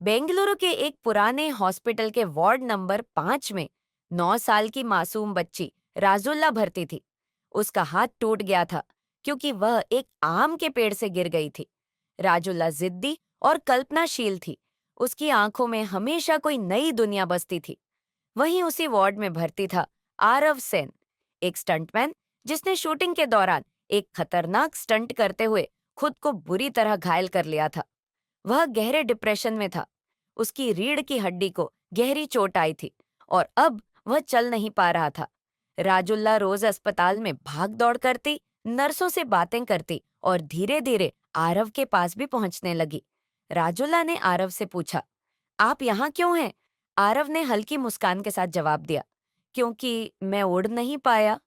बेंगलुरु के एक पुराने हॉस्पिटल के वार्ड नंबर 5 में 9 साल की मासूम बच्ची राजुल्ला भर्ती थी। उसका हाथ टूट गया था क्योंकि वह एक आम के पेड़ से गिर गई थी। राजुल्ला जिद्दी और कल्पनाशील थी। उसकी आंखों में हमेशा कोई नई दुनिया बसती थी। वहीं उसी वार्ड में भर्ती था आरव सेन, एक स्टंटमैन जिसने शूटिंग के दौरान एक खतरनाक स्टंट करते हुए खुद को बुरी तरह घायल कर लिया था। वह गहरे डिप्रेशन में था। उसकी रीढ़ की हड्डी को गहरी चोट आई थी और अब वह चल नहीं पा रहा था। राजुल्ला रोज अस्पताल में भाग दौड़ करती, नर्सों से बातें करती और धीरे धीरे आरव के पास भी पहुंचने लगी। राजुल्ला ने आरव से पूछा, आप यहाँ क्यों हैं? आरव ने हल्की मुस्कान के साथ जवाब दिया, क्योंकि मैं उड़ नहीं पाया।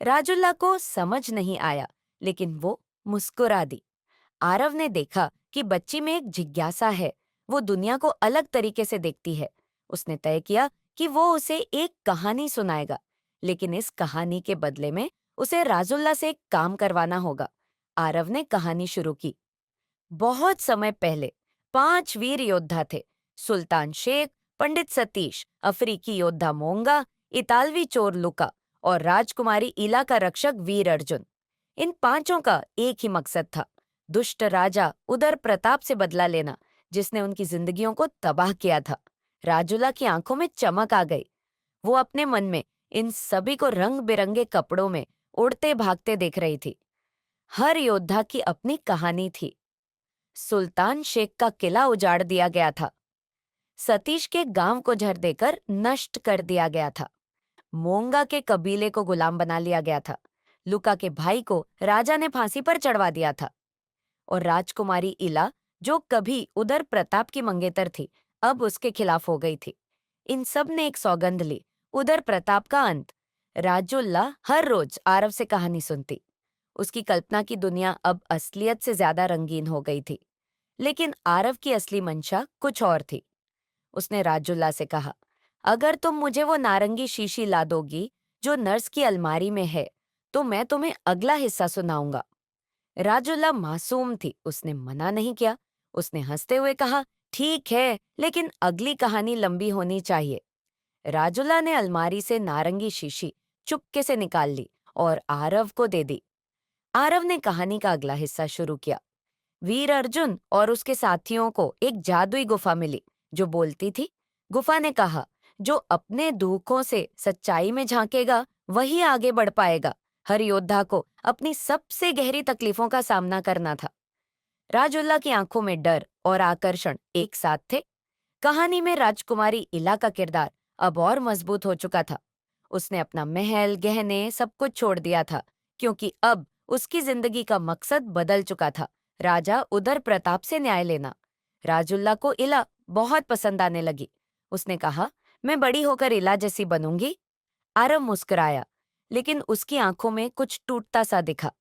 राजुल्ला को समझ नहीं आया, लेकिन वो मुस्कुरा दी। आरव ने देखा कि बच्ची में एक जिज्ञासा है। वो दुनिया को अलग तरीके से देखती है। उसने तय किया कि वो उसे एक कहानी सुनाएगा, लेकिन इस कहानी के बदले में उसे राजुल्ला से एक काम करवाना होगा। आरव ने कहानी शुरू की। बहुत समय पहले 5 वीर योद्धा थे। सुल्तान शेख, पंडित सतीश, अफ्रीकी योद्धा मोंगा, इतालवी चोर लुका और राजकुमारी इला का रक्षक वीर अर्जुन। इन पांचों का एक ही मकसद था, दुष्ट राजा उदर प्रताप से बदला लेना, जिसने उनकी जिंदगियों को तबाह किया था। राजुला की आंखों में चमक आ गई। वो अपने मन में इन सभी को रंग बिरंगे कपड़ों में उड़ते भागते देख रही थी। हर योद्धा की अपनी कहानी थी। सुल्तान शेख का किला उजाड़ दिया गया था। सतीश के गांव को जहर देकर नष्ट कर दिया गया था। मोंगा के कबीले को गुलाम बना लिया गया था। लुका के भाई को राजा ने फांसी पर चढ़वा दिया था। और राजकुमारी इला, जो कभी उदर प्रताप की मंगेतर थी, अब उसके खिलाफ हो गई थी। इन सब ने एक सौगंध ली, उदर प्रताप का अंत। राजुल्ला हर रोज आरव से कहानी सुनती। उसकी कल्पना की दुनिया अब असलियत से ज्यादा रंगीन हो गई थी। लेकिन आरव की असली मंशा कुछ और थी। उसने राजुल्ला से कहा, अगर तुम मुझे वो नारंगी शीशी ला दोगी जो नर्स की अलमारी में है, तो मैं तुम्हें अगला हिस्सा सुनाऊंगा। राजुल्ला मासूम थी, उसने मना नहीं किया। उसने हंसते हुए कहा, ठीक है, लेकिन अगली कहानी लंबी होनी चाहिए। राजुल्ला ने अलमारी से नारंगी शीशी चुपके से निकाल ली और आरव को दे दी। आरव ने कहानी का अगला हिस्सा शुरू किया। वीर अर्जुन और उसके साथियों को एक जादुई गुफा मिली जो बोलती थी। गुफा ने कहा, जो अपने दुखों से सच्चाई में झांकेगा वही आगे बढ़ पाएगा। हर योद्धा को अपनी सबसे गहरी तकलीफों का सामना करना था। राजुल्ला की आंखों में डर और आकर्षण एक साथ थे। कहानी में राजकुमारी इला का किरदार अब और मजबूत हो चुका था। उसने अपना महल, गहने सब कुछ छोड़ दिया था, क्योंकि अब उसकी जिंदगी का मकसद बदल चुका था, राजा उदर प्रताप से न्याय लेना। राजुल्ला को इला बहुत पसंद आने लगी। उसने कहा, मैं बड़ी होकर इला जैसी बनूंगी। आरव मुस्कुराया, लेकिन उसकी आंखों में कुछ टूटता सा दिखा।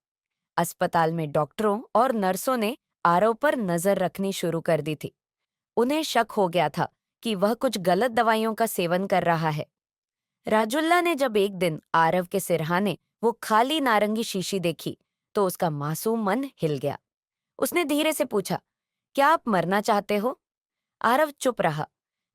अस्पताल में डॉक्टरों और नर्सों ने आरव पर नजर रखनी शुरू कर दी थी। उन्हें शक हो गया था कि वह कुछ गलत दवाइयों का सेवन कर रहा है। राजुल्ला ने जब एक दिन आरव के सिरहाने वो खाली नारंगी शीशी देखी, तो उसका मासूम मन हिल गया। उसने धीरे से पूछा, क्या आप मरना चाहते हो? आरव चुप रहा।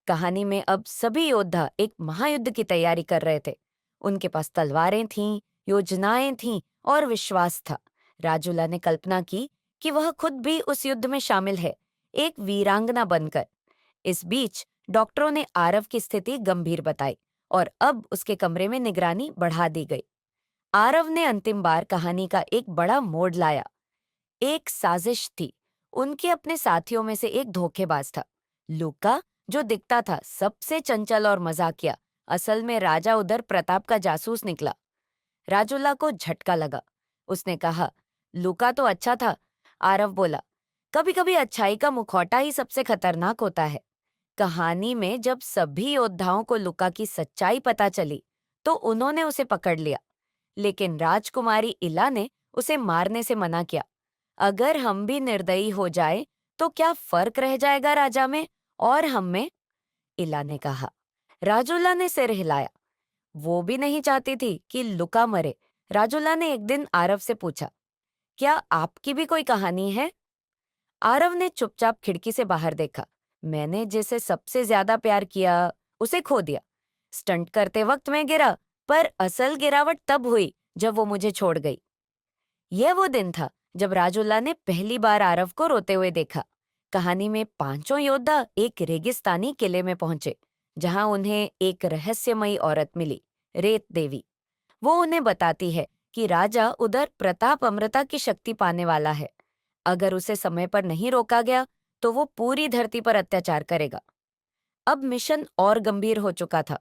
कहानी में अब सभी योद्धा एक महायुद्ध की तैयारी कर रहे थे। उनके पास तलवारें थीं, योजनाएं थीं और विश्वास था। राजुला ने कल्पना की कि वह खुद भी उस युद्ध में शामिल है, एक वीरांगना बनकर। इस बीच डॉक्टरों ने आरव की स्थिति गंभीर बताई और अब उसके कमरे में निगरानी बढ़ा दी गई। आरव ने अंतिम बार कहानी का एक बड़ा मोड़ लाया। एक साजिश थी। उनके अपने साथियों में से एक धोखेबाज था। लूका, जो दिखता था सबसे चंचल और मजाकिया, असल में राजा उदर प्रताप का जासूस निकला। राजुला को झटका लगा। उसने कहा, लूका तो अच्छा था। आरव बोला, कभी कभी अच्छाई का मुखौटा ही सबसे खतरनाक होता है। कहानी में जब सभी योद्धाओं को लुका की सच्चाई पता चली, तो उन्होंने उसे पकड़ लिया, लेकिन राजकुमारी इला ने उसे मारने से मना किया। अगर हम भी निर्दयी हो जाए, तो क्या फर्क रह जाएगा राजा में और हम में? इला ने कहा। राजुला ने सिर हिलाया। वो भी नहीं चाहती थी कि लुका मरे। राजुला ने एक दिन आरव से पूछा, क्या आपकी भी कोई कहानी है? आरव ने चुपचाप खिड़की से बाहर देखा। मैंने जिसे सबसे ज्यादा प्यार किया उसे खो दिया। स्टंट करते वक्त मैं गिरा, पर असल गिरावट तब हुई जब वो मुझे छोड़ गई। यह वो दिन था जब राजूला ने पहली बार आरव को रोते हुए देखा। कहानी में पांचों योद्धा एक रेगिस्तानी किले में पहुंचे, जहां उन्हें एक रहस्यमयी औरत मिली, रेत देवी। वो उन्हें बताती है कि राजा उधर प्रताप अमृता की शक्ति पाने वाला है। अगर उसे समय पर नहीं रोका गया तो वो पूरी धरती पर अत्याचार करेगा। अब मिशन और गंभीर हो चुका था।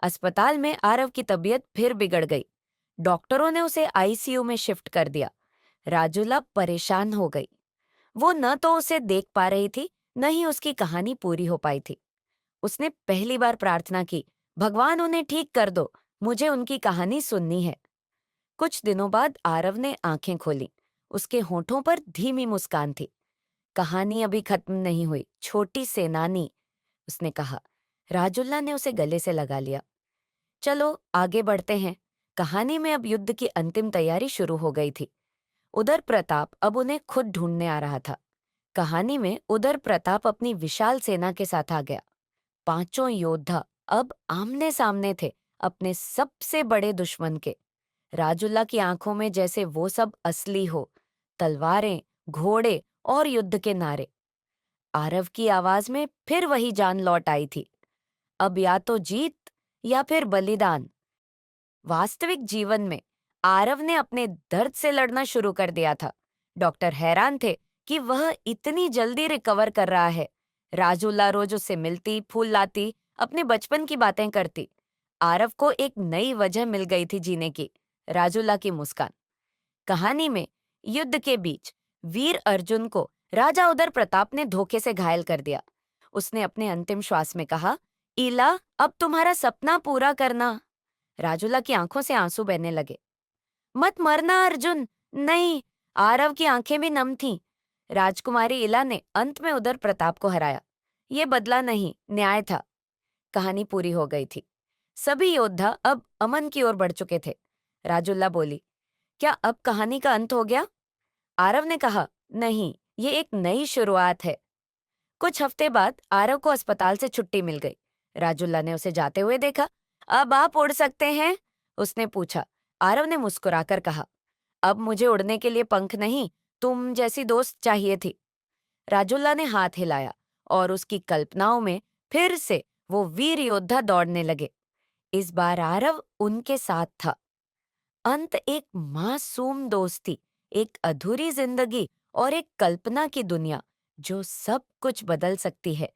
अस्पताल में आरव की तबीयत फिर बिगड़ गई। डॉक्टरों ने उसे आईसीयू में शिफ्ट कर दिया। राजूला परेशान हो गई। वो न तो उसे देख पा रही थी, न ही उसकी कहानी पूरी हो पाई थी। उसने पहली बार प्रार्थना की, भगवान उन्हें ठीक कर दो, मुझे उनकी कहानी सुननी है। कुछ दिनों बाद आरव ने आंखें खोली। उसके होठों पर धीमी मुस्कान थी। कहानी अभी खत्म नहीं हुई, छोटी सेनानी, उसने कहा। राजुल्ला ने उसे गले से लगा लिया। चलो आगे बढ़ते हैं। कहानी में अब युद्ध की अंतिम तैयारी शुरू हो गई थी। उदर प्रताप अब उन्हें खुद ढूंढने आ रहा था। कहानी में उदर प्रताप अपनी विशाल सेना के साथ आ गया। पांचों योद्धा अब आमने सामने थे, अपने सबसे बड़े दुश्मन के। राजुल्ला की आंखों में जैसे वो सब असली हो, तलवारें, घोड़े और युद्ध के नारे। आरव की आवाज में फिर वही जान लौट आई थी। अब या तो जीत या फिर बलिदान। वास्तविक जीवन में आरव ने अपने दर्द से लड़ना शुरू कर दिया था। डॉक्टर हैरान थे कि वह इतनी जल्दी रिकवर कर रहा है। राजूला रोज उससे मिलती, फूल लाती, अपने बचपन की बातें करती। आरव को एक नई वजह मिल गई थी जीने की, राजूला की मुस्कान। कहानी में युद्ध के बीच वीर अर्जुन को राजा उदर प्रताप ने धोखे से घायल कर दिया। उसने अपने अंतिम श्वास में कहा, इला, अब तुम्हारा सपना पूरा करना। राजूला की आंखों से आंसू बहने लगे। मत मरना अर्जुन, नहीं। आरव की आंखें भी नम थीं। राजकुमारी इला ने अंत में उदर प्रताप को हराया। ये बदला नहीं, न्याय था। कहानी पूरी हो गई थी। सभी योद्धा अब अमन की ओर बढ़ चुके थे। राजुल्ला बोली, क्या अब कहानी का अंत हो गया? आरव ने कहा, नहीं, ये एक नई शुरुआत है। कुछ हफ्ते बाद आरव को अस्पताल से छुट्टी मिल गई। राजुल्ला ने उसे जाते हुए देखा। अब आप उड़ सकते हैं? उसने पूछा। आरव ने मुस्कुराकर कहा, अब मुझे उड़ने के लिए पंख नहीं, तुम जैसी दोस्त चाहिए थी। राजुल्ला ने हाथ हिलाया और उसकी कल्पनाओं में फिर से वो वीर योद्धा दौड़ने लगे। इस बार आरव उनके साथ था। अंत एक मासूम दोस्ती, एक अधूरी जिंदगी और एक कल्पना की दुनिया जो सब कुछ बदल सकती है